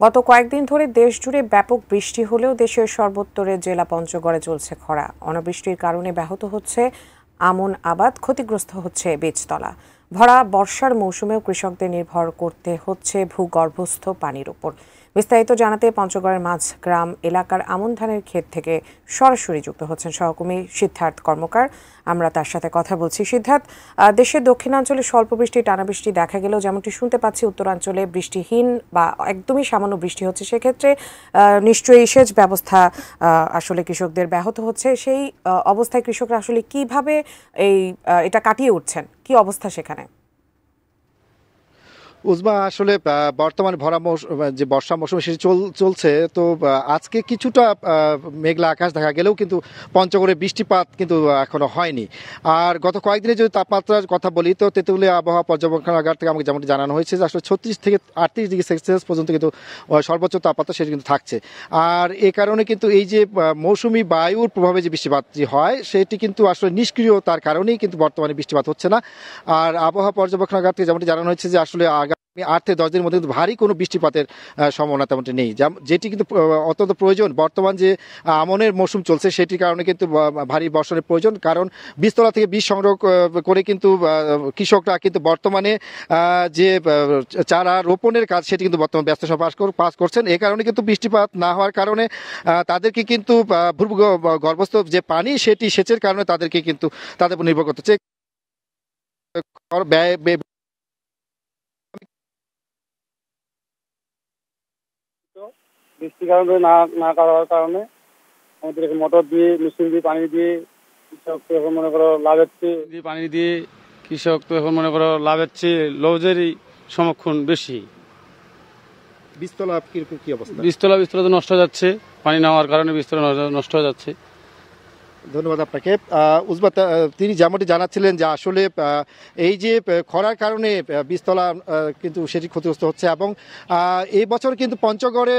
গত কয়েকদিন ধরে দেশ জুড়ে ব্যাপক বৃষ্টি হলেও দেশের সর্বোত্তরের জেলা পঞ্চগড়ে চলছে খরা। অনাবৃষ্টির কারণে ব্যাহত হচ্ছে আমন আবাদ, ক্ষতিগ্রস্ত হচ্ছে বীজতলা। ভরা বর্ষার মৌসুমেও কৃষকদের নির্ভর করতে হচ্ছে ভূগর্ভস্থ পানির উপর। বিস্তারিত জানাতে পঞ্চগড়ের মাঝগ্রাম এলাকার আমন ধানের ক্ষেত থেকে সরাসরি যুক্ত হচ্ছেন সহকর্মী সিদ্ধার্থ কর্মকার। আমরা তার সাথে কথা বলছি। সিদ্ধার্থ, দেশের দক্ষিণাঞ্চলে স্বল্প বৃষ্টি, টানা বৃষ্টি দেখা গেলেও যেমনটি শুনতে পাচ্ছি উত্তরাঞ্চলে বৃষ্টিহীন বা একদমই সামান্য বৃষ্টি হচ্ছে। সেক্ষেত্রে নিশ্চয়ই সেচ ব্যবস্থা আসলে কৃষকদের ব্যাহত হচ্ছে। সেই অবস্থায় কৃষকরা আসলে কিভাবে এটা কাটিয়ে উঠছেন, কি অবস্থা সেখানে? উজমা, আসলে বর্তমানে যে বর্ষা মৌসুম সেটি চলছে। তো আজকে কিছুটা মেঘলা আকাশ দেখা গেলেও কিন্তু পঞ্চগড়ে বৃষ্টিপাত কিন্তু এখনো হয়নি। আর গত কয়েকদিনে যদি তাপমাত্রার কথা বলি, তো তেঁতুলিয়া আবহাওয়া পর্যবেক্ষণাগার থেকে আমাকে যেমনটি জানানো হয়েছে যে আসলে 36 থেকে 38 ডিগ্রি সেলসিয়াস পর্যন্ত কিন্তু সর্বোচ্চ তাপমাত্রা সেটি কিন্তু থাকছে। আর এ কারণে কিন্তু এই যে মৌসুমি বায়ুর প্রভাবে যে বৃষ্টিপাত হয় সেটি কিন্তু আসলে নিষ্ক্রিয়, তার কারণেই কিন্তু বর্তমানে বৃষ্টিপাত হচ্ছে না। আর আবহাওয়া পর্যবেক্ষণাগার থেকে যেমনটি জানানো হয়েছে যে আসলে 8 থেকে 10 দিনের মধ্যে কিন্তু ভারী কোনো বৃষ্টিপাতের সম্ভাবনা তেমনটি নেই, যেটি কিন্তু অত্যন্ত প্রয়োজন। বর্তমান যে আমনের মৌসুম চলছে সেটির কারণে কিন্তু ভারী বর্ষণের প্রয়োজন, কারণ বীজতলা থেকে বীজ সংগ্রহ করে কিন্তু কৃষকরা কিন্তু বর্তমানে যে চারা রোপণের কাজ সেটি কিন্তু বর্তমানে ব্যস্ত সময় পাস করছেন। এই কারণে কিন্তু বৃষ্টিপাত না হওয়ার কারণে তাদেরকে কিন্তু ভূগর্ভস্থ যে পানি সেটি সেচের কারণে তাদেরকে কিন্তু তাদের উপর নির্ভর করতে হচ্ছে। বৃষ্টির কারণে না করার কারণে আমাদের মোটর দিয়ে, মেশিন দিয়ে পানি দিয়ে কৃষক তো এখন মনে করো লাভ হচ্ছে, পানি দিয়ে কৃষক তো এখন মনে করো লাভ হচ্ছে, লজেরই সমক্ষণ বেশি। বীজতলা কিরকম কি অবস্থা? বীজতলা তো নষ্ট হয়ে যাচ্ছে, পানি না হওয়ার কারণে বীজতলা নষ্ট হয়ে যাচ্ছে। ধন্যবাদ আপনাকে। উজমা, তিনি যেমনটি জানাচ্ছিলেন যে আসলে এই যে খরার কারণে বীজতলা কিন্তু সেটি ক্ষতিগ্রস্ত হচ্ছে, এবং এই বছর কিন্তু পঞ্চগড়ে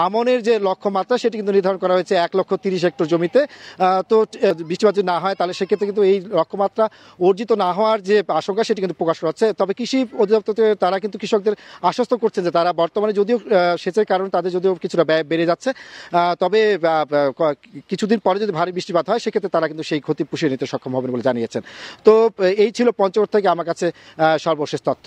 আমনের যে লক্ষ্যমাত্রা সেটি কিন্তু নির্ধারণ করা হয়েছে 1,30,000 হেক্টর জমিতে। তো বৃষ্টিপাত যদি না হয় তাহলে সেক্ষেত্রে কিন্তু এই লক্ষ্যমাত্রা অর্জিত না হওয়ার যে আশঙ্কা সেটি কিন্তু প্রকাশ করা হচ্ছে। তবে কৃষি অধিদপ্তর তারা কিন্তু কৃষকদের আশ্বস্ত করছেন যে তারা বর্তমানে যদিও সেচের কারণে তাদের যদিও কিছুটা ব্যয় বেড়ে যাচ্ছে, তবে কিছুদিন পরে যদি ভারী বৃষ্টিপাত হয় সেক্ষেত্রে তারা কিন্তু সেই ক্ষতি পুষিয়ে নিতে সক্ষম হবেন বলে জানিয়েছেন। তো এই ছিল পঞ্চগড় থেকে আমার কাছে সর্বশেষ তথ্য।